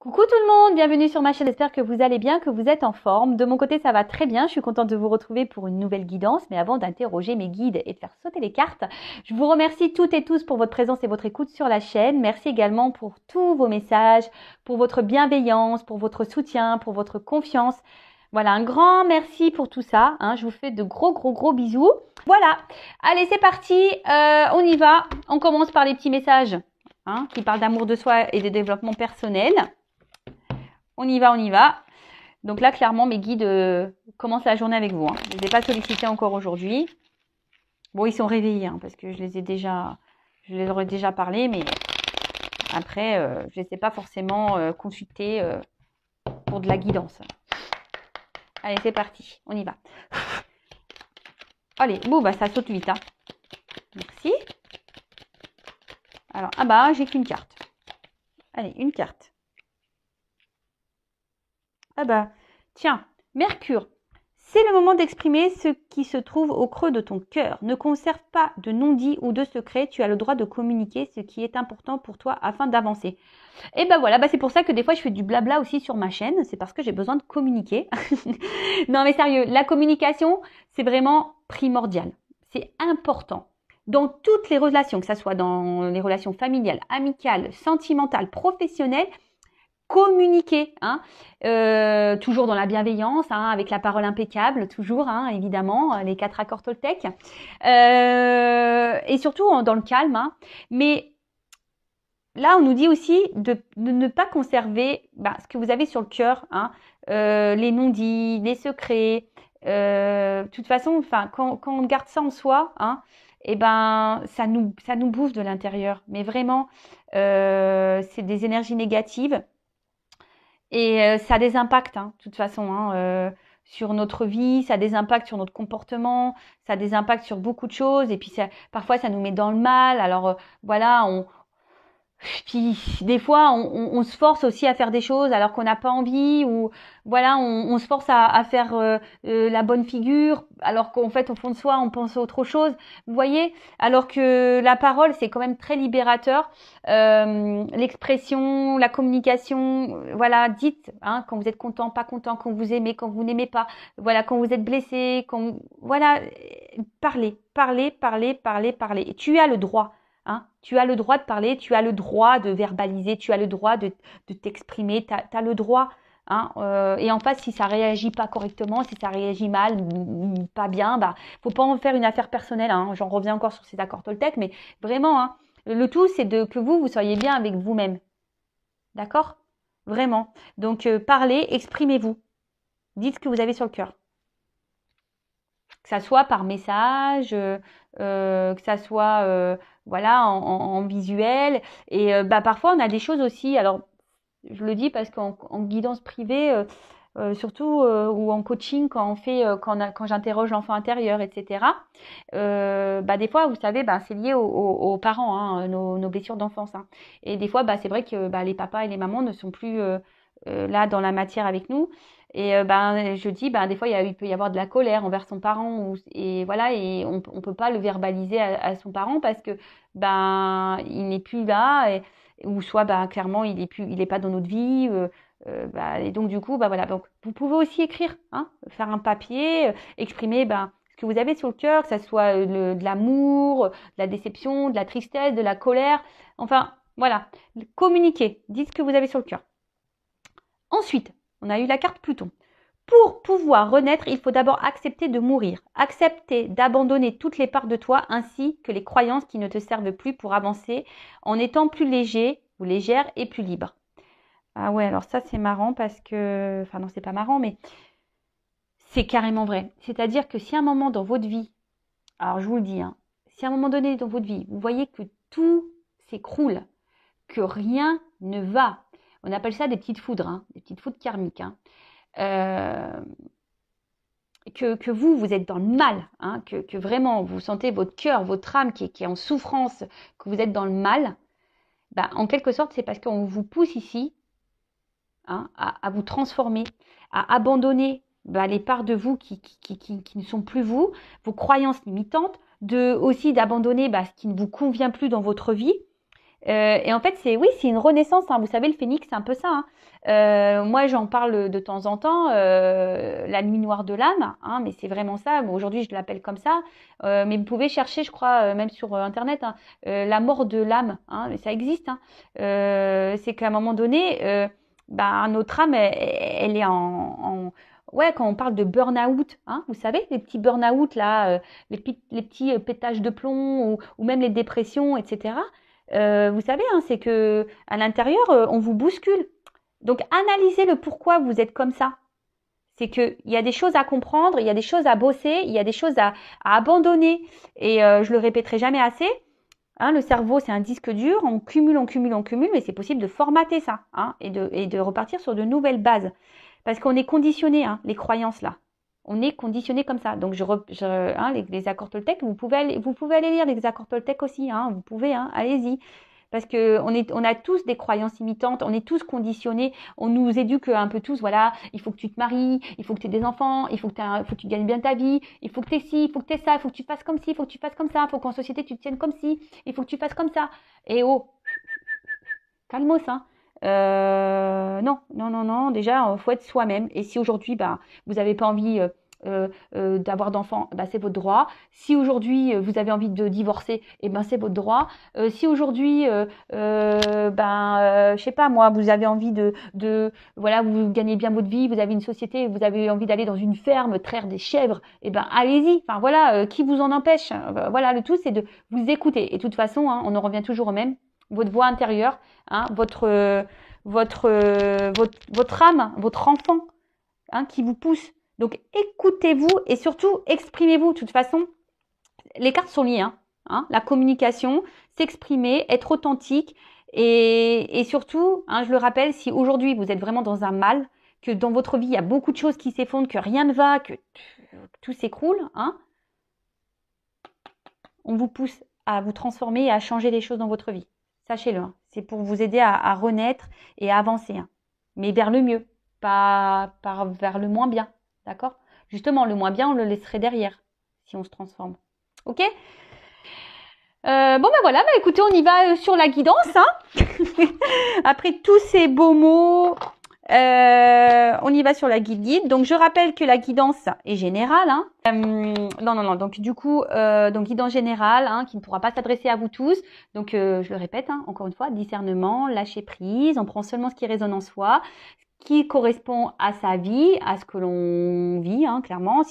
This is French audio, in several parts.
Coucou tout le monde, bienvenue sur ma chaîne, j'espère que vous allez bien, que vous êtes en forme. De mon côté ça va très bien, je suis contente de vous retrouver pour une nouvelle guidance, mais avant d'interroger mes guides et de faire sauter les cartes, je vous remercie toutes et tous pour votre présence et votre écoute sur la chaîne. Merci également pour tous vos messages, pour votre bienveillance, pour votre soutien, pour votre confiance. Voilà, un grand merci pour tout ça, je vous fais de gros bisous. Voilà, allez c'est parti, on y va, on commence par les petits messages qui parlent d'amour de soi et de développement personnel. On y va. Donc là, clairement, mes guides commencent la journée avec vous. Je ne les ai pas sollicités encore aujourd'hui. Bon, ils sont réveillés parce que je les aurais déjà parlé, mais après, je ne les ai pas forcément consultés pour de la guidance. Allez, c'est parti. On y va. Allez, bon, ça saute vite. Merci. Alors, j'ai qu'une carte. Allez, une carte. Tiens, Mercure, c'est le moment d'exprimer ce qui se trouve au creux de ton cœur. Ne conserve pas de non-dit ou de secret. Tu as le droit de communiquer ce qui est important pour toi afin d'avancer. Et voilà, c'est pour ça que des fois je fais du blabla aussi sur ma chaîne. C'est parce que j'ai besoin de communiquer. Non mais sérieux, la communication, c'est vraiment primordial. C'est important. Dans toutes les relations, que ce soit dans les relations familiales, amicales, sentimentales, professionnelles, communiquer, toujours dans la bienveillance, avec la parole impeccable, toujours, évidemment, les 4 accords Toltec, et surtout dans le calme. Mais là, on nous dit aussi de ne pas conserver ce que vous avez sur le cœur, les non-dits, les secrets. De toute façon, quand on garde ça en soi, ça nous bouffe de l'intérieur. Mais vraiment, c'est des énergies négatives. Et ça a des impacts, de toute façon, sur notre vie, ça a des impacts sur notre comportement, ça a des impacts sur beaucoup de choses. Et puis parfois, ça nous met dans le mal. Alors voilà, puis des fois, on se force aussi à faire des choses alors qu'on n'a pas envie, ou voilà, on se force à faire la bonne figure alors qu'en fait, au fond de soi, on pense à autre chose. Vous voyez, alors que la parole, c'est quand même très libérateur. L'expression, la communication, voilà, dites quand vous êtes content, pas content, quand vous aimez, quand vous n'aimez pas, voilà, quand vous êtes blessé, voilà, parlez. Et tu as le droit. Tu as le droit de parler, tu as le droit de verbaliser, tu as le droit de t'exprimer, tu as le droit. Et en face, si ça réagit pas correctement, si ça réagit mal, pas bien, faut pas en faire une affaire personnelle. J'en reviens encore sur ces accords Toltec, mais vraiment, le tout, c'est que vous soyez bien avec vous-même. D'accord? Vraiment. Donc, parlez, exprimez-vous. Dites ce que vous avez sur le cœur. Que ça soit par message, que ça soit voilà en visuel. Et parfois on a des choses aussi. Alors je le dis parce qu'en guidance privée, surtout ou en coaching quand on fait quand j'interroge l'enfant intérieur, etc. Des fois vous savez, c'est lié aux parents, nos blessures d'enfance. Et des fois c'est vrai que les papas et les mamans ne sont plus là dans la matière avec nous. Et je dis, des fois, il peut y avoir de la colère envers son parent. Et voilà, et on peut pas le verbaliser à son parent parce que il n'est plus là. Ou soit, clairement, il est pas dans notre vie. Et donc, du coup, voilà. Donc, vous pouvez aussi écrire, faire un papier, exprimer ce que vous avez sur le cœur, que ça soit de l'amour, de la déception, de la tristesse, de la colère. Enfin, voilà. Communiquez. Dites ce que vous avez sur le cœur. Ensuite, on a eu la carte Pluton. Pour pouvoir renaître, il faut d'abord accepter de mourir. Accepter d'abandonner toutes les parts de toi ainsi que les croyances qui ne te servent plus pour avancer en étant plus léger ou légère et plus libre. Ah ouais, alors ça c'est marrant parce que... Enfin non, c'est pas marrant, mais c'est carrément vrai. C'est-à-dire que si à un moment dans votre vie, alors je vous le dis, si à un moment donné dans votre vie, vous voyez que tout s'écroule, que rien ne va, on appelle ça des petites foudres, des petites foudres karmiques. Que vous êtes dans le mal, que vraiment vous sentez votre cœur, votre âme qui est en souffrance, que vous êtes dans le mal, en quelque sorte, c'est parce qu'on vous pousse ici à vous transformer, à abandonner les parts de vous qui ne sont plus vous, vos croyances limitantes, aussi d'abandonner ce qui ne vous convient plus dans votre vie. Et en fait, oui, c'est une renaissance, hein. Vous savez, le phénix, c'est un peu ça, hein. Moi, j'en parle de temps en temps, la nuit noire de l'âme, hein, mais c'est vraiment ça. Bon, aujourd'hui, je l'appelle comme ça, mais vous pouvez chercher, je crois, même sur Internet, hein, la mort de l'âme, hein, mais ça existe, hein. C'est qu'à un moment donné, notre âme, elle est ouais, quand on parle de burn-out, hein, vous savez, les petits burn-out là, les petits pétages de plomb ou même les dépressions, etc. Vous savez, hein, c'est que à l'intérieur, on vous bouscule. Donc, analysez le pourquoi vous êtes comme ça. C'est qu'il y a des choses à comprendre, il y a des choses à bosser, il y a des choses à abandonner. Et je le répéterai jamais assez. Hein, le cerveau, c'est un disque dur, on cumule, on cumule, on cumule, mais c'est possible de formater ça, hein, et de repartir sur de nouvelles bases. Parce qu'on est conditionné, hein, les croyances là. On est conditionné comme ça. Donc, hein, les accords Toltec, vous pouvez aller lire les accords Toltec aussi, hein, vous pouvez, hein, allez-y. Parce que on a tous des croyances imitantes, on est tous conditionnés, on nous éduque un peu tous, voilà, il faut que tu te maries, il faut que tu aies des enfants, il faut que tu gagnes bien ta vie, il faut que tu aies ci, il faut que tu aies ça, il faut que tu fasses comme ci, il faut que tu fasses comme ça, il faut qu'en société tu te tiennes comme ci, il faut que tu fasses comme ça. Et oh, calmos, hein. Non, non, non, non, déjà, faut être soi-même. Et si aujourd'hui, vous n'avez pas envie d'avoir d'enfants, c'est votre droit. Si aujourd'hui, vous avez envie de divorcer, c'est votre droit. Si aujourd'hui, je sais pas moi, vous avez envie voilà, vous gagnez bien votre vie, vous avez une société, vous avez envie d'aller dans une ferme, traire des chèvres, allez-y. Enfin voilà, qui vous en empêche? Voilà, le tout, c'est de vous écouter. Et de toute façon, hein, on en revient toujours au même. Votre voix intérieure, hein, votre âme, votre enfant, hein, qui vous pousse. Donc écoutez-vous et surtout exprimez-vous. De toute façon, les cartes sont liées, hein, la communication, s'exprimer, être authentique et surtout, hein, je le rappelle, si aujourd'hui vous êtes vraiment dans un mal, que dans votre vie il y a beaucoup de choses qui s'effondrent, que rien ne va, que tout s'écroule, hein, on vous pousse à vous transformer et à changer les choses dans votre vie. Sachez-le, hein, c'est pour vous aider à renaître et à avancer, hein, mais vers le mieux, pas vers le moins bien, d'accord? Justement, le moins bien, on le laisserait derrière si on se transforme. Ok? Voilà, écoutez, on y va sur la guidance, hein. Après tous ces beaux mots, on y va sur la guide. Donc je rappelle que la guidance est générale, hein. Non. Donc du coup, guidance générale, hein, qui ne pourra pas s'adresser à vous tous. Donc je le répète, hein, encore une fois, discernement, lâcher prise. On prend seulement ce qui résonne en soi, ce qui correspond à sa vie, à ce que l'on vit, hein, clairement.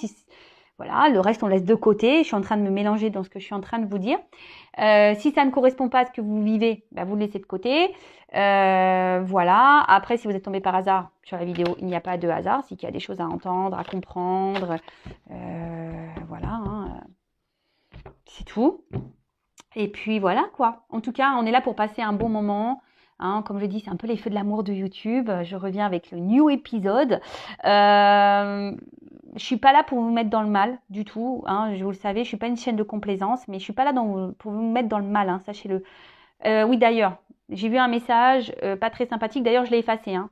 Voilà, le reste on laisse de côté. Je suis en train de me mélanger dans ce que je suis en train de vous dire. Si ça ne correspond pas à ce que vous vivez, vous le laissez de côté. Voilà. Après, si vous êtes tombé par hasard sur la vidéo, il n'y a pas de hasard. C'est qu'il y a des choses à entendre, à comprendre. Voilà. Hein. C'est tout. Et puis voilà quoi. En tout cas, on est là pour passer un bon moment. Hein, comme je dis, c'est un peu les feux de l'amour de YouTube. Je reviens avec le new épisode. Je suis pas là pour vous mettre dans le mal du tout. Hein, vous le savez, je suis pas une chaîne de complaisance, mais je suis pas là pour vous mettre dans le mal. Hein, sachez-le. Oui, d'ailleurs, j'ai vu un message pas très sympathique. D'ailleurs, je l'ai effacé. Hein,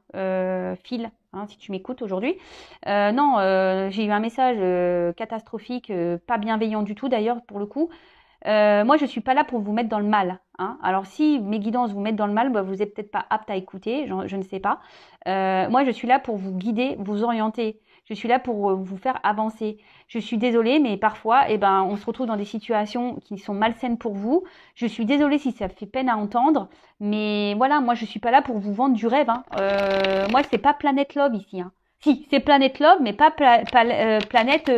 Phil, hein, si tu m'écoutes aujourd'hui. Non, j'ai eu un message catastrophique, pas bienveillant du tout. D'ailleurs, pour le coup. Moi, je suis pas là pour vous mettre dans le mal. Hein. Alors, si mes guidances vous mettent dans le mal, vous n'êtes peut-être pas apte à écouter, je ne sais pas. Moi, je suis là pour vous guider, vous orienter. Je suis là pour vous faire avancer. Je suis désolée, mais parfois, on se retrouve dans des situations qui sont malsaines pour vous. Je suis désolée si ça fait peine à entendre, mais voilà, moi, je suis pas là pour vous vendre du rêve. Hein. Moi, c'est pas Planète Love ici. Hein. Si, c'est Planète Love, mais pas Planète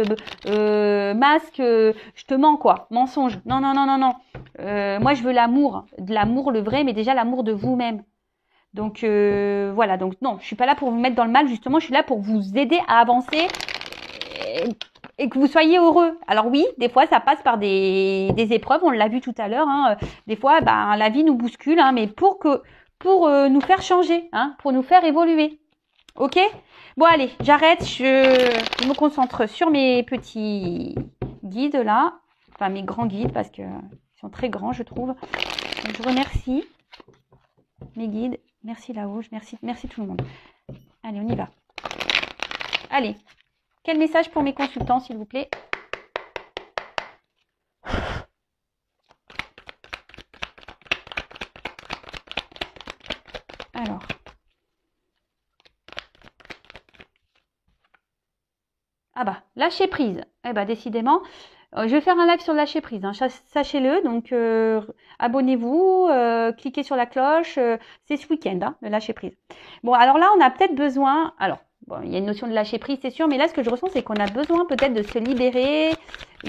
masque, je te mens quoi, mensonge. Non. Moi, je veux l'amour, de l'amour le vrai, mais déjà l'amour de vous-même. Donc voilà, donc non, je suis pas là pour vous mettre dans le mal, justement, je suis là pour vous aider à avancer et que vous soyez heureux. Alors oui, des fois, ça passe par des épreuves, on l'a vu tout à l'heure. Hein, des fois, la vie nous bouscule, hein, mais pour nous faire changer, hein, pour nous faire évoluer. Ok? Bon allez, j'arrête, je me concentre sur mes petits guides là, enfin mes grands guides parce qu'ils sont très grands je trouve. Donc, je remercie mes guides, merci là-haut, merci tout le monde. Allez, on y va. Allez, quel message pour mes consultants s'il vous plaît? Ah bah, lâcher prise. Eh bah, décidément, je vais faire un live sur le lâcher prise, hein, sachez-le. Donc, abonnez-vous, cliquez sur la cloche. C'est ce week-end, hein, le lâcher prise. Bon, alors là, on a peut-être besoin. Alors, bon, il y a une notion de lâcher prise, c'est sûr, mais là, ce que je ressens, c'est qu'on a besoin peut-être de se libérer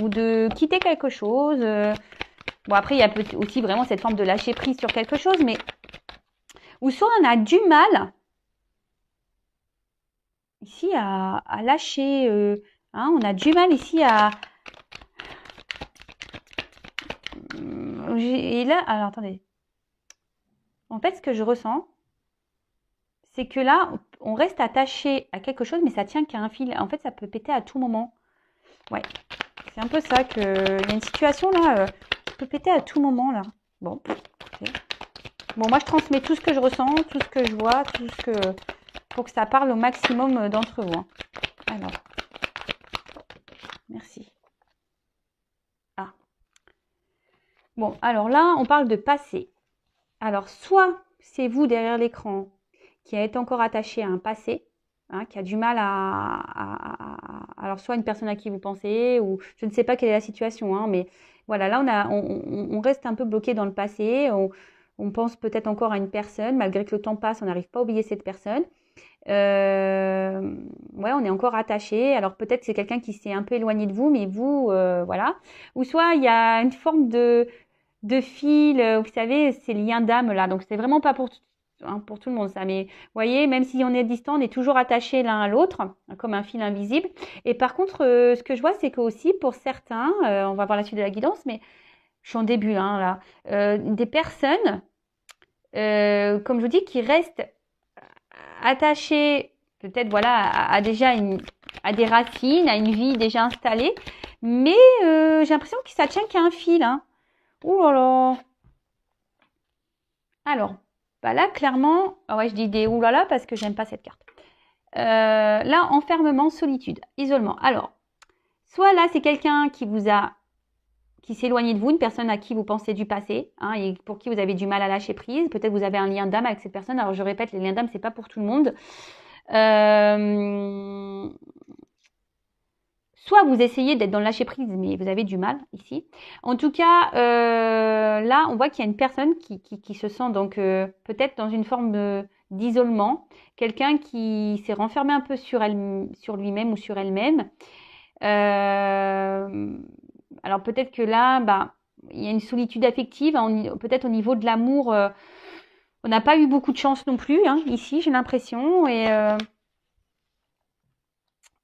ou de quitter quelque chose. Bon, après, il y a aussi vraiment cette forme de lâcher prise sur quelque chose, mais ou soit on a du mal ici à lâcher. Hein, on a du mal ici à. Et là, alors attendez. En fait, ce que je ressens, c'est que là, on reste attaché à quelque chose, mais ça tient qu'à un fil. En fait, ça peut péter à tout moment. Ouais, c'est un peu ça que. Il y a une situation là qui peut péter à tout moment là. Bon, ok. Bon, moi je transmets tout ce que je ressens, tout ce que je vois, tout ce que. Pour que ça parle au maximum d'entre vous. Hein. Alors, merci. Ah. Bon, alors là, on parle de passé. Alors, soit c'est vous derrière l'écran qui êtes encore attaché à un passé, hein, qui a du mal alors soit une personne à qui vous pensez, ou je ne sais pas quelle est la situation, hein, mais voilà, là on reste un peu bloqué dans le passé, on pense peut-être encore à une personne, malgré que le temps passe, on n'arrive pas à oublier cette personne. Ouais, on est encore attaché. Alors peut-être que c'est quelqu'un qui s'est un peu éloigné de vous, mais vous, voilà. Ou soit il y a une forme de fil, vous savez, ces liens d'âme là. Donc c'est vraiment pas hein, pour tout le monde ça. Mais vous voyez, même si on est distant, on est toujours attaché l'un à l'autre, hein, comme un fil invisible. Et par contre, ce que je vois, c'est que aussi pour certains, on va voir la suite de la guidance, mais je suis en début hein, là, des personnes, comme je vous dis, qui restent attachées peut-être voilà à déjà à des racines, à une vie déjà installée, mais j'ai l'impression que ça tient qu'à un fil. Hein. Ouh là là. Alors, bah là, clairement, ah ouais, je dis des oulala parce que j'aime pas cette carte. Là, enfermement, solitude, isolement. Alors, soit là, c'est quelqu'un qui s'est éloigné de vous, une personne à qui vous pensez du passé, hein, et pour qui vous avez du mal à lâcher prise. Peut-être vous avez un lien d'âme avec cette personne. Alors, je répète, les liens d'âme, c'est pas pour tout le monde. Soit vous essayez d'être dans le lâcher prise, mais vous avez du mal ici. En tout cas, là, on voit qu'il y a une personne qui se sent donc peut-être dans une forme d'isolement, quelqu'un qui s'est renfermé un peu sur lui-même ou sur elle-même. Alors peut-être que là, bah, il y a une solitude affective, hein, peut-être au niveau de l'amour, on n'a pas eu beaucoup de chance non plus, hein, ici, j'ai l'impression. Et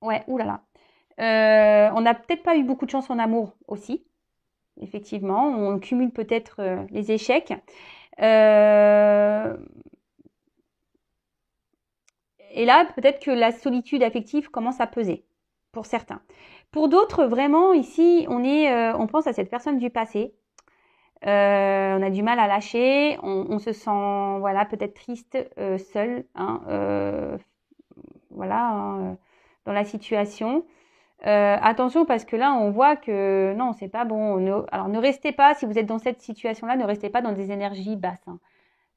ouais, oulala. On n'a peut-être pas eu beaucoup de chance en amour aussi, effectivement. On cumule peut-être les échecs. Et là, peut-être que la solitude affective commence à peser pour certains. Pour d'autres, vraiment, ici, on pense à cette personne du passé. On a du mal à lâcher. On se sent, voilà, peut-être triste, seul, hein, voilà, hein, dans la situation. Attention parce que là, on voit que non, c'est pas bon. Alors, ne restez pas, si vous êtes dans cette situation-là, ne restez pas dans des énergies basses. Hein.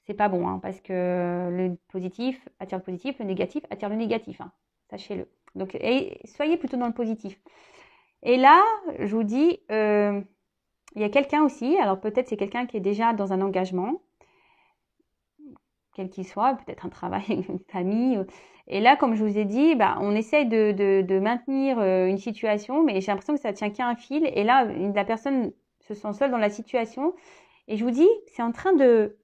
C'est pas bon, hein, parce que le positif attire le positif, le négatif attire le négatif. Hein. Sachez-le. Donc, soyez plutôt dans le positif. Et là, je vous dis, il y a quelqu'un aussi. Alors, peut-être c'est quelqu'un qui est déjà dans un engagement, quel qu'il soit, peut-être un travail, une famille. Et là, comme je vous ai dit, bah, on essaye de maintenir une situation, mais j'ai l'impression que ça tient qu'à un fil. Et là, la personne se sent seule dans la situation. Et je vous dis, c'est en train de...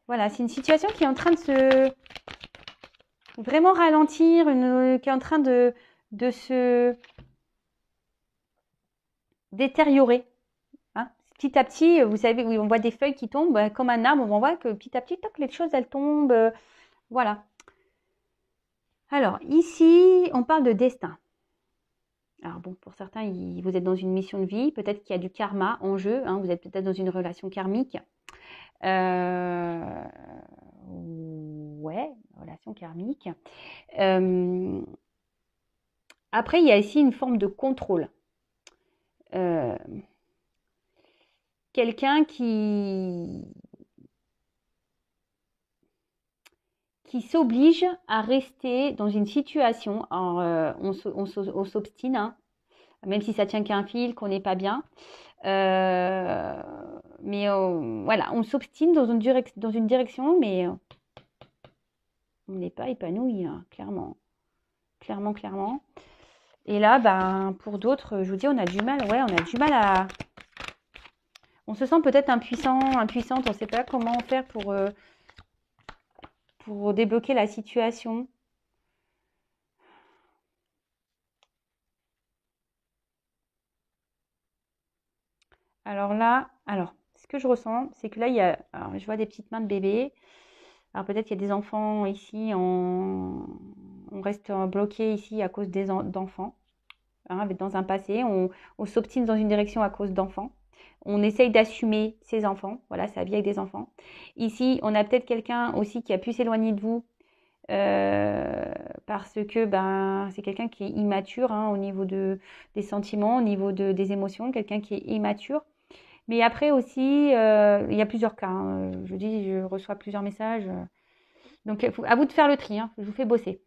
Voilà, c'est une situation qui est en train de se... Vraiment ralentir, qui est en train de se détériorer. Hein. Petit à petit, vous savez, oui, on voit des feuilles qui tombent, comme un arbre, on voit que petit à petit, toc, les choses, elles tombent. Voilà. Alors, ici, on parle de destin. Alors bon, pour certains, vous êtes dans une mission de vie, peut-être qu'il y a du karma en jeu, hein, vous êtes peut-être dans une relation karmique. Ouais, relation karmique. Après, il y a ici une forme de contrôle. Quelqu'un qui s'oblige à rester dans une situation. Alors, on s'obstine, hein, même si ça tient qu'à un fil, qu'on n'est pas bien. Mais voilà, on s'obstine dans une direction, mais on n'est pas épanoui, hein, clairement. Clairement. Et là, ben, pour d'autres, je vous dis, on a du mal. Ouais, on a du mal à... On se sent peut-être impuissante. On ne sait pas comment faire pour débloquer la situation. Alors là, ce que je ressens, c'est que là, alors, je vois des petites mains de bébé. Alors peut-être qu'il y a des enfants ici, on reste bloqué ici à cause d'enfants. Hein, dans un passé, on s'obstine dans une direction à cause d'enfants. On essaye d'assumer ses enfants. Voilà, sa vie avec des enfants. Ici, on a peut-être quelqu'un aussi qui a pu s'éloigner de vous parce que ben, c'est quelqu'un qui est immature, hein, au niveau des sentiments, au niveau des émotions, quelqu'un qui est immature. Mais après aussi, il y a plusieurs cas, hein. Je dis, je reçois plusieurs messages. Donc, à vous de faire le tri, hein. Je vous fais bosser.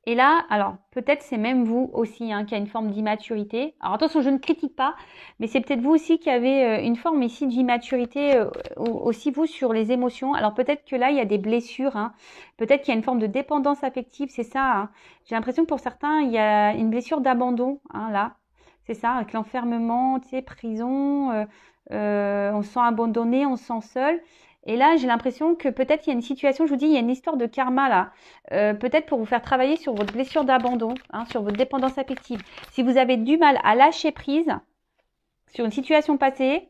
Et là, alors, peut-être c'est même vous aussi, hein, qui a une forme d'immaturité. Alors, attention, je ne critique pas, mais c'est peut-être vous aussi qui avez une forme ici d'immaturité, aussi vous sur les émotions. Alors, peut-être que là, il y a des blessures, hein. Peut-être qu'il y a une forme de dépendance affective, c'est ça, hein. J'ai l'impression que pour certains, il y a une blessure d'abandon, hein, là. C'est ça, avec l'enfermement, tu sais, prison, on se sent abandonné, on se sent seul. Et là, j'ai l'impression que peut-être il y a une situation, je vous dis, il y a une histoire de karma là. Peut-être pour vous faire travailler sur votre blessure d'abandon, hein, sur votre dépendance affective. Si vous avez du mal à lâcher prise sur une situation passée,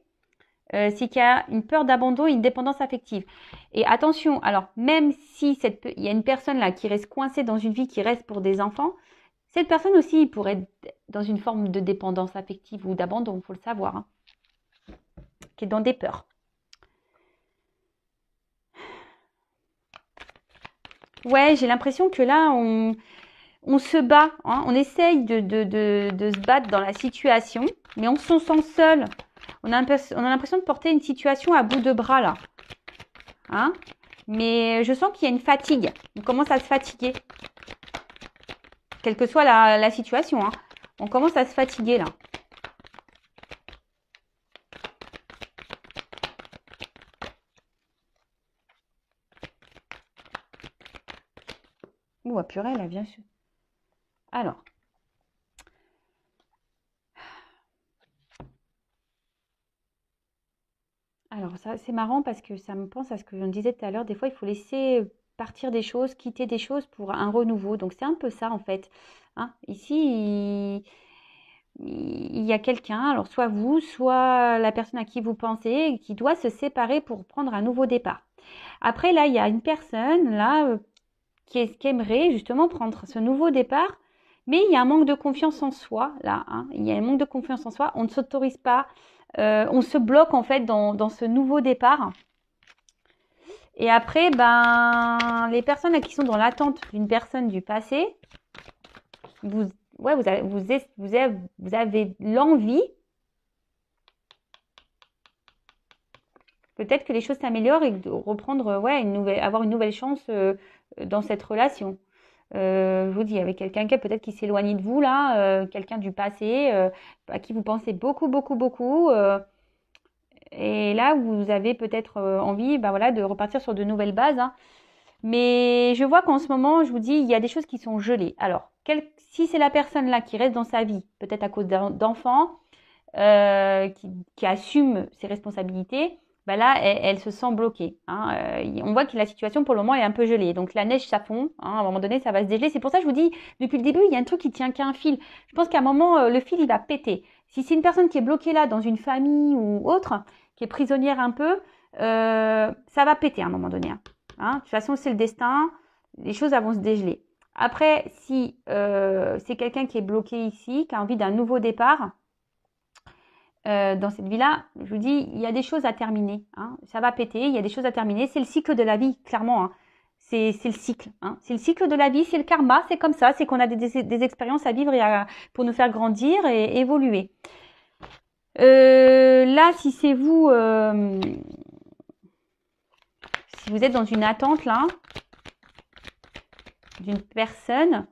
c'est qu'il y a une peur d'abandon et une dépendance affective. Et attention, alors même si il y a une personne là qui reste coincée dans une vie qui reste pour des enfants, cette personne aussi pourrait être dans une forme de dépendance affective ou d'abandon, il faut le savoir, hein, qui est dans des peurs. Ouais, j'ai l'impression que là, on se bat, hein, on essaye de se battre dans la situation, mais on se sent seul. On a l'impression de porter une situation à bout de bras, là. Hein, mais je sens qu'il y a une fatigue. On commence à se fatiguer. Quelle que soit la situation, hein. On commence à se fatiguer, là. Ouh, purée, là, bien sûr. Alors ça, c'est marrant parce que ça me pense à ce que je disais tout à l'heure. Des fois, il faut laisser partir des choses, quitter des choses pour un renouveau. Donc, c'est un peu ça, en fait. Hein. Ici, il y a quelqu'un, alors soit vous, soit la personne à qui vous pensez, qui doit se séparer pour prendre un nouveau départ. Après, là, il y a une personne, là, qui aimerait justement prendre ce nouveau départ, mais il y a un manque de confiance en soi, là, hein. Il y a un manque de confiance en soi. On ne s'autorise pas, on se bloque en fait dans ce nouveau départ. Et après, ben, les personnes là, qui sont dans l'attente d'une personne du passé, vous avez l'envie, peut-être que les choses s'améliorent et de reprendre, avoir une nouvelle chance dans cette relation. Je vous dis, avec quelqu'un qui peut-être qui s'éloigne de vous là, quelqu'un du passé, à qui vous pensez beaucoup, et là vous avez peut-être envie, bah voilà, de repartir sur de nouvelles bases, hein. Mais je vois qu'en ce moment, je vous dis, il y a des choses qui sont gelées. Alors, si c'est la personne là qui reste dans sa vie, peut-être à cause d'enfants, qui assume ses responsabilités, bah là, elle se sent bloquée, hein. On voit que la situation pour le moment est un peu gelée. Donc la neige, ça fond, hein. À un moment donné, ça va se dégeler. C'est pour ça que je vous dis, depuis le début, il y a un truc qui tient qu'à un fil. Je pense qu'à un moment, le fil, il va péter. Si c'est une personne qui est bloquée là dans une famille ou autre, qui est prisonnière un peu, ça va péter à un moment donné, hein. Hein, de toute façon, c'est le destin. Les choses vont se dégeler. Après, si c'est quelqu'un qui est bloqué ici, qui a envie d'un nouveau départ, dans cette vie-là, je vous dis, il y a des choses à terminer, hein. Ça va péter, il y a des choses à terminer. C'est le cycle de la vie, clairement, hein. C'est le cycle, hein. C'est le cycle de la vie, c'est le karma, c'est comme ça. C'est qu'on a des expériences à vivre pour nous faire grandir et évoluer. Là, si c'est vous, si vous êtes dans une attente, là, d'une personne.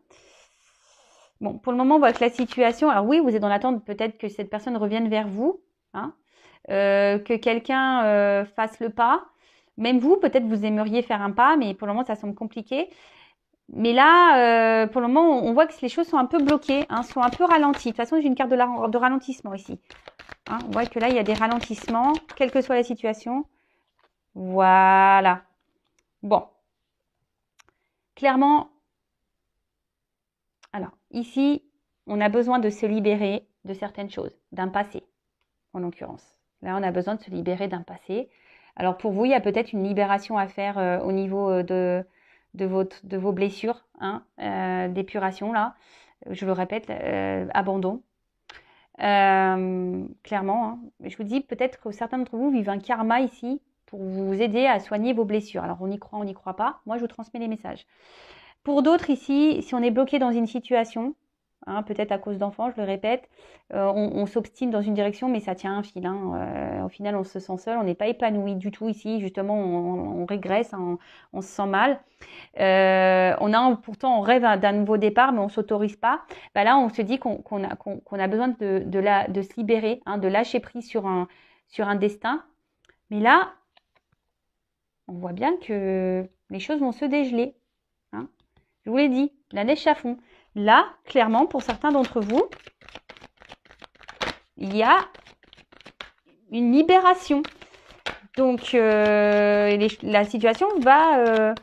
Bon, pour le moment, on voit que la situation... Alors oui, vous êtes dans l'attente peut-être que cette personne revienne vers vous, hein, que quelqu'un fasse le pas. Même vous, peut-être vous aimeriez faire un pas, mais pour le moment, ça semble compliqué. Mais là, pour le moment, on voit que les choses sont un peu bloquées, hein, sont un peu ralenties. De toute façon, j'ai une carte de ralentissement ici. Hein, on voit que là, il y a des ralentissements, quelle que soit la situation. Voilà. Bon. Clairement, alors, ici, on a besoin de se libérer de certaines choses, d'un passé, en l'occurrence. Là, on a besoin de se libérer d'un passé. Alors, pour vous, il y a peut-être une libération à faire au niveau de vos blessures, hein, d'épuration, là. Je le répète, abandon. Clairement, hein. Je vous dis, peut-être que certains d'entre vous vivent un karma ici pour vous aider à soigner vos blessures. Alors, on y croit, on n'y croit pas. Moi, je vous transmets les messages. Pour d'autres ici, si on est bloqué dans une situation, hein, peut-être à cause d'enfants, je le répète, on s'obstine dans une direction, mais ça tient un fil. Hein. Au final, on se sent seul, on n'est pas épanoui du tout ici. Justement, on régresse, hein, on se sent mal. Pourtant, on rêve d'un nouveau départ, mais on s'autorise pas. Bah là, on se dit qu'on a besoin de se libérer, hein, de lâcher prise sur un destin. Mais là, on voit bien que les choses vont se dégeler. Hein. Je vous l'ai dit, la neige à fond. Là, clairement, pour certains d'entre vous, il y a une libération. Donc, la situation va...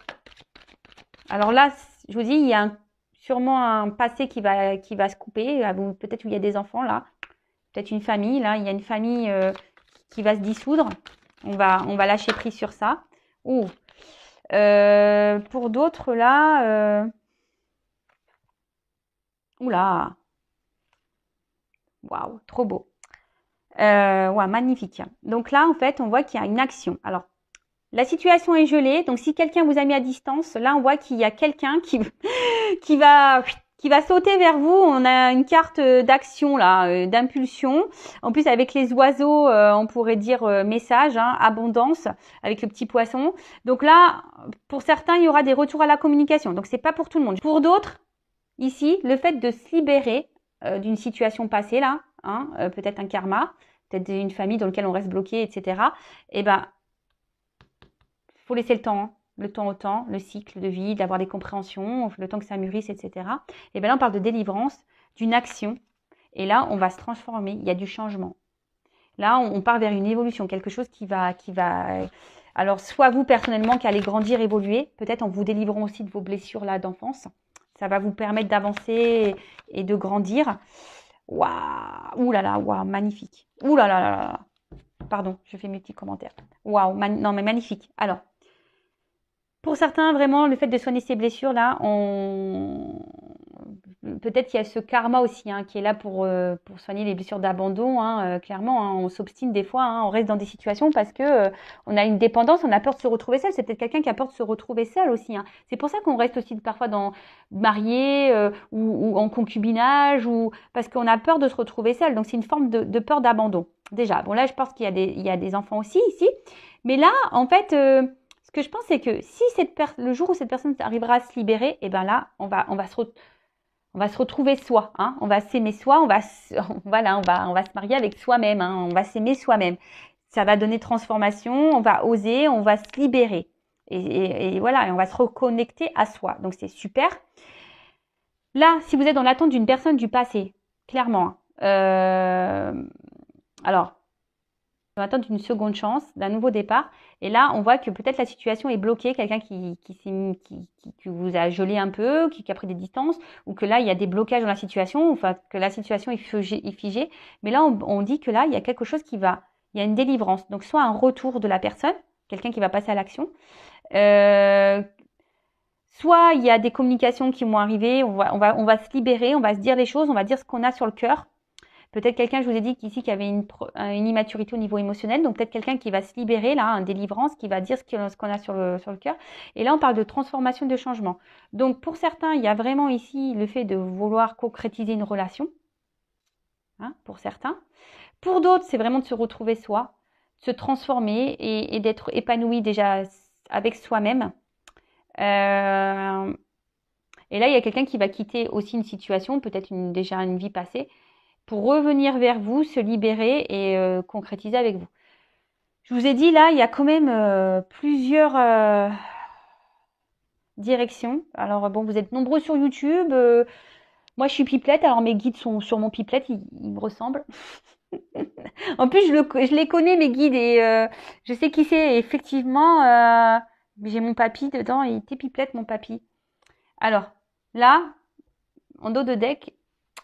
Alors là, je vous dis, il y a sûrement un passé qui va se couper. Peut-être qu'il y a des enfants là, peut-être une famille. Là, il y a une famille qui va se dissoudre. On va lâcher prise sur ça. Pour d'autres là... Oula! Waouh, trop beau. Ouais, magnifique. Donc là, en fait, on voit qu'il y a une action. Alors, la situation est gelée. Donc, si quelqu'un vous a mis à distance, là, on voit qu'il y a quelqu'un qui va sauter vers vous. On a une carte d'action là, d'impulsion. En plus, avec les oiseaux, on pourrait dire message, hein, abondance, avec le petit poisson. Donc là, pour certains, il y aura des retours à la communication. Donc, c'est pas pour tout le monde. Pour d'autres, ici, le fait de se libérer d'une situation passée là, hein, peut-être un karma, peut-être une famille dans laquelle on reste bloqué, etc. Eh ben, faut laisser le temps, hein, le temps au temps, le cycle de vie, d'avoir des compréhensions, le temps que ça mûrisse, etc. Et bien là, on parle de délivrance, d'une action. Et là, on va se transformer. Il y a du changement. Là, on part vers une évolution, quelque chose qui va. Alors, soit vous personnellement qui allez grandir, évoluer, peut-être en vous délivrant aussi de vos blessures là d'enfance. Ça va vous permettre d'avancer et de grandir. Waouh, ouh là là, waouh, magnifique. Ouh là là là là. Pardon, je fais mes petits commentaires. Waouh, non mais magnifique. Alors, pour certains, vraiment, le fait de soigner ces blessures là, peut-être qu'il y a ce karma aussi, hein, qui est là pour soigner les blessures d'abandon, hein, clairement, hein, on s'obstine des fois, hein, on reste dans des situations parce que on a une dépendance, on a peur de se retrouver seul. C'est peut-être quelqu'un qui a peur de se retrouver seul aussi. Hein. C'est pour ça qu'on reste aussi parfois marié ou en concubinage, ou parce qu'on a peur de se retrouver seul. Donc c'est une forme de peur d'abandon. Déjà, bon là je pense qu'il y a des enfants aussi ici, mais là en fait ce que je pense c'est que si le jour où cette personne arrivera à se libérer, et ben là on va se retrouver soi, hein. On va s'aimer soi, on va se marier avec soi-même, hein. On va s'aimer soi-même. Ça va donner transformation, on va oser, on va se libérer. Et voilà, et on va se reconnecter à soi. Donc c'est super. Là, si vous êtes dans l'attente d'une personne du passé, clairement, alors, on attend d'une seconde chance, d'un nouveau départ. Et là, on voit que peut-être la situation est bloquée, quelqu'un qui vous a gelé un peu, qui a pris des distances, ou que là, il y a des blocages dans la situation, enfin, que la situation est figée. Mais là, on dit que là, il y a quelque chose il y a une délivrance. Donc, soit un retour de la personne, quelqu'un qui va passer à l'action, soit il y a des communications qui vont arriver, on va se libérer, on va se dire les choses, on va dire ce qu'on a sur le cœur. Peut-être quelqu'un, je vous ai dit qu'ici, qui avait une immaturité au niveau émotionnel. Donc, peut-être quelqu'un qui va se libérer, là, une délivrance, qui va dire ce qu'on a sur le cœur. Et là, on parle de transformation, de changement. Donc, pour certains, il y a vraiment ici le fait de vouloir concrétiser une relation. Hein, pour certains. Pour d'autres, c'est vraiment de se retrouver soi, de se transformer et d'être épanoui déjà avec soi-même. Et là, il y a quelqu'un qui va quitter aussi une situation, peut-être déjà une vie passée, pour revenir vers vous, se libérer et concrétiser avec vous. Je vous ai dit, là, il y a quand même plusieurs directions. Alors, bon, vous êtes nombreux sur YouTube. Moi, je suis pipelette, alors mes guides sont sur mon pipelette, ils me ressemblent. En plus, je les connais, mes guides, et je sais qui c'est. Et effectivement, j'ai mon papy dedans, et il était pipelette, mon papy. Alors, là, en dos de deck,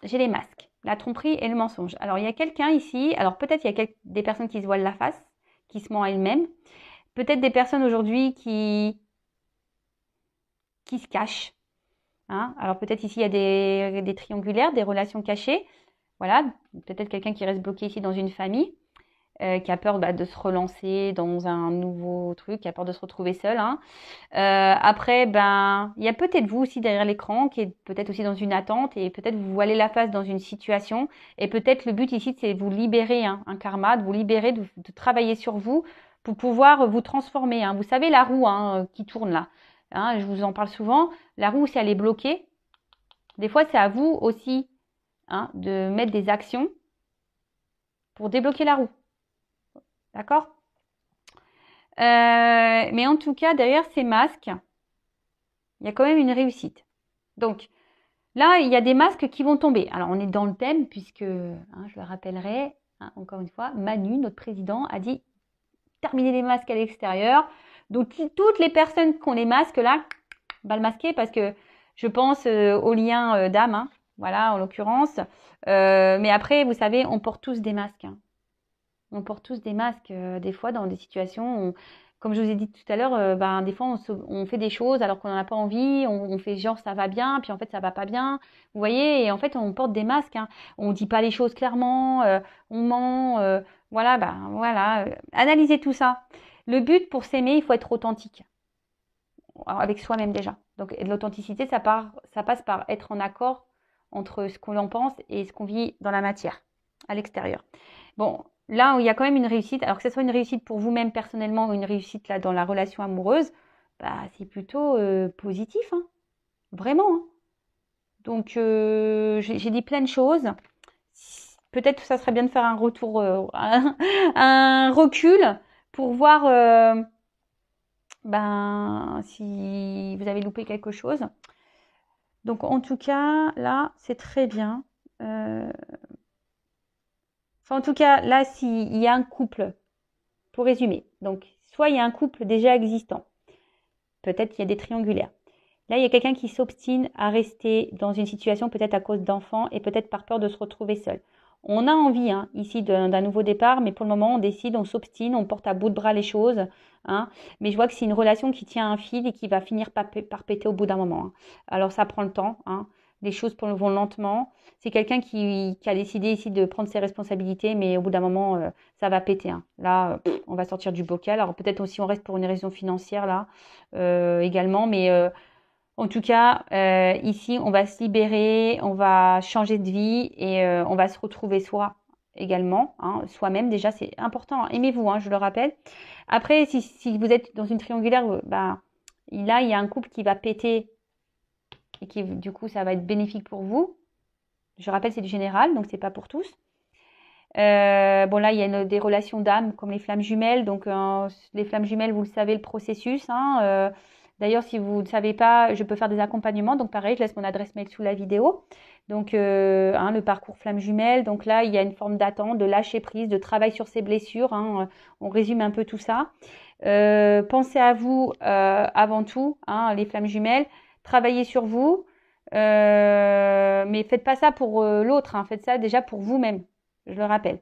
j'ai les masques, la tromperie et le mensonge. Alors, il y a quelqu'un ici, alors peut-être il y a des personnes qui se voilent la face, qui se mentent à elles-mêmes. Peut-être des personnes aujourd'hui qui se cachent. Hein. Alors, peut-être ici, il y a des triangulaires, des relations cachées. Voilà, peut-être quelqu'un qui reste bloqué ici dans une famille, qui a peur de se relancer dans un nouveau truc, qui a peur de se retrouver seul. Hein. Après, il y a peut-être vous aussi derrière l'écran, qui est peut-être aussi dans une attente, et peut-être vous voilez la face dans une situation, et peut-être le but ici, c'est de vous libérer, hein, un karma, de vous libérer, de travailler sur vous pour pouvoir vous transformer. Hein. Vous savez, la roue qui tourne là, hein, je vous en parle souvent, la roue, si elle est bloquée, des fois, c'est à vous aussi, hein, de mettre des actions pour débloquer la roue. D'accord? Mais en tout cas, derrière ces masques, il y a quand même une réussite. Donc, là, il y a des masques qui vont tomber. Alors, on est dans le thème, puisque, hein, je le rappellerai, hein, encore une fois, Manu, notre président, a dit terminer les masques à l'extérieur. Donc, toutes les personnes qui ont les masques, là, le masquer, parce que je pense au lien d'âme, hein, voilà, en l'occurrence. Mais après, vous savez, on porte tous des masques. Hein. On porte tous des masques, des fois, dans des situations où, comme je vous ai dit tout à l'heure, des fois, on fait des choses alors qu'on n'en a pas envie, on fait genre ça va bien, puis en fait, ça va pas bien. Vous voyez, et en fait, on porte des masques. Hein. On dit pas les choses clairement, on ment. Voilà, voilà. Analysez tout ça. Le but pour s'aimer, il faut être authentique. Avec soi-même déjà. Donc, l'authenticité, ça passe par être en accord entre ce qu'on en pense et ce qu'on vit dans la matière, à l'extérieur. Bon, là où il y a quand même une réussite, alors que ce soit une réussite pour vous-même personnellement ou une réussite là dans la relation amoureuse, c'est plutôt positif, hein. Vraiment. Hein. Donc, j'ai dit plein de choses. Peut-être que ça serait bien de faire un retour, un recul pour voir si vous avez loupé quelque chose. Donc, en tout cas, là, c'est très bien. En tout cas, là, s'il y a un couple, pour résumer, donc, soit il y a un couple déjà existant, peut-être qu'il y a des triangulaires. Là, il y a quelqu'un qui s'obstine à rester dans une situation, peut-être à cause d'enfants et peut-être par peur de se retrouver seul. On a envie ici d'un nouveau départ, mais pour le moment, on décide, on s'obstine, on porte à bout de bras les choses. Hein, mais je vois que c'est une relation qui tient un fil et qui va finir par péter au bout d'un moment. Hein. Alors, ça prend le temps. Hein, les choses vont lentement. C'est quelqu'un qui a décidé ici de prendre ses responsabilités, mais au bout d'un moment, ça va péter. Hein. Là, on va sortir du bocal. Alors, peut-être aussi, on reste pour une raison financière là également, mais... en tout cas, ici, on va se libérer, on va changer de vie et on va se retrouver soi également, hein, soi-même. Déjà, c'est important. Hein. Aimez-vous, hein, je le rappelle. Après, si vous êtes dans une triangulaire, là, il y a un couple qui va péter et qui, du coup, ça va être bénéfique pour vous. Je rappelle, c'est du général, donc c'est pas pour tous. Bon, là, il y a des relations d'âme comme les flammes jumelles. Donc, les flammes jumelles, vous le savez, le processus. Hein, d'ailleurs, si vous ne savez pas, je peux faire des accompagnements. Donc, pareil, je laisse mon adresse mail sous la vidéo. Donc, le parcours flamme jumelle. Donc là, il y a une forme d'attente, de lâcher prise, de travail sur ses blessures. Hein, on résume un peu tout ça. Pensez à vous avant tout, hein, les flammes jumelles. Travaillez sur vous. Mais faites pas ça pour l'autre. Hein, faites ça déjà pour vous-même. Je le rappelle.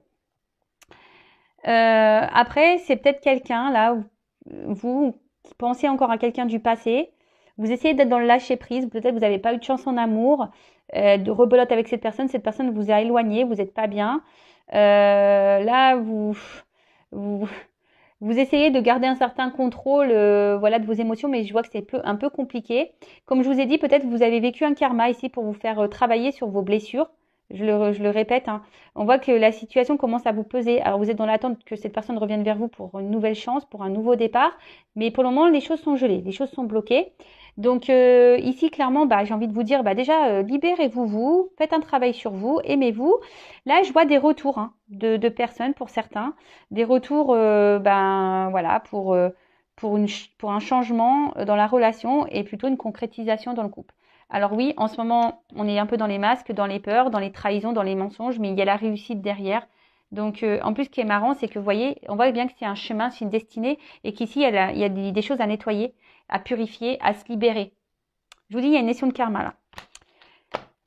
Après, c'est peut-être quelqu'un, là, vous qui pensez encore à quelqu'un du passé. Vous essayez d'être dans le lâcher-prise. Peut-être vous n'avez pas eu de chance en amour. De rebelote avec cette personne vous a éloigné. Vous n'êtes pas bien. Là, vous essayez de garder un certain contrôle de vos émotions, mais je vois que c'est un peu compliqué. Comme je vous ai dit, peut-être vous avez vécu un karma ici pour vous faire travailler sur vos blessures. Je le répète, hein. On voit que la situation commence à vous peser. Alors, vous êtes dans l'attente que cette personne revienne vers vous pour une nouvelle chance, pour un nouveau départ. Mais pour le moment, les choses sont gelées, les choses sont bloquées. Donc ici, clairement, bah, j'ai envie de vous dire, bah, déjà, libérez-vous, vous, faites un travail sur vous, aimez-vous. Là, je vois des retours hein, de personnes pour certains, des retours, ben voilà, pour un changement dans la relation et plutôt une concrétisation dans le couple. Alors oui, en ce moment, on est un peu dans les masques, dans les peurs, dans les trahisons, dans les mensonges, mais il y a la réussite derrière. Donc, en plus, ce qui est marrant, c'est que vous voyez, on voit bien que c'est un chemin, c'est une destinée, et qu'ici, il y a des choses à nettoyer, à purifier, à se libérer. Je vous dis, il y a une notion de karma là.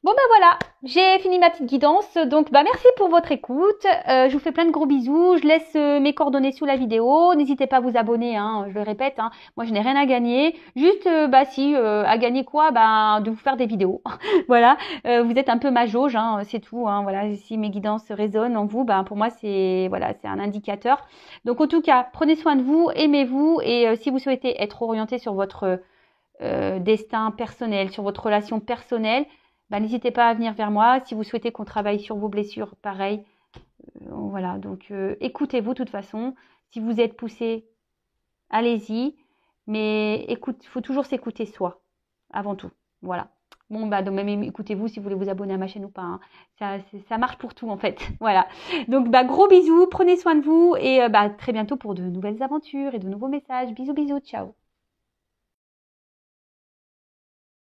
Bon ben voilà, j'ai fini ma petite guidance, donc bah merci pour votre écoute, je vous fais plein de gros bisous, je laisse mes coordonnées sous la vidéo, n'hésitez pas à vous abonner, hein, je le répète, hein, moi je n'ai rien à gagner, juste bah si, à gagner quoi, bah de vous faire des vidéos, voilà, vous êtes un peu ma jauge, hein, c'est tout, hein, voilà, si mes guidances résonnent en vous, bah pour moi c'est voilà, c'est un indicateur, donc en tout cas, prenez soin de vous, aimez-vous, et si vous souhaitez être orienté sur votre destin personnel, sur votre relation personnelle, bah, n'hésitez pas à venir vers moi. Si vous souhaitez qu'on travaille sur vos blessures, pareil. Voilà, donc écoutez-vous de toute façon. Si vous êtes poussé, allez-y. Mais écoute, il faut toujours s'écouter soi, avant tout. Voilà. Bon, bah, donc même écoutez-vous si vous voulez vous abonner à ma chaîne ou pas. Hein. Ça marche pour tout en fait. Voilà. Donc, bah, gros bisous, prenez soin de vous et bah, très bientôt pour de nouvelles aventures et de nouveaux messages. Bisous, bisous, ciao.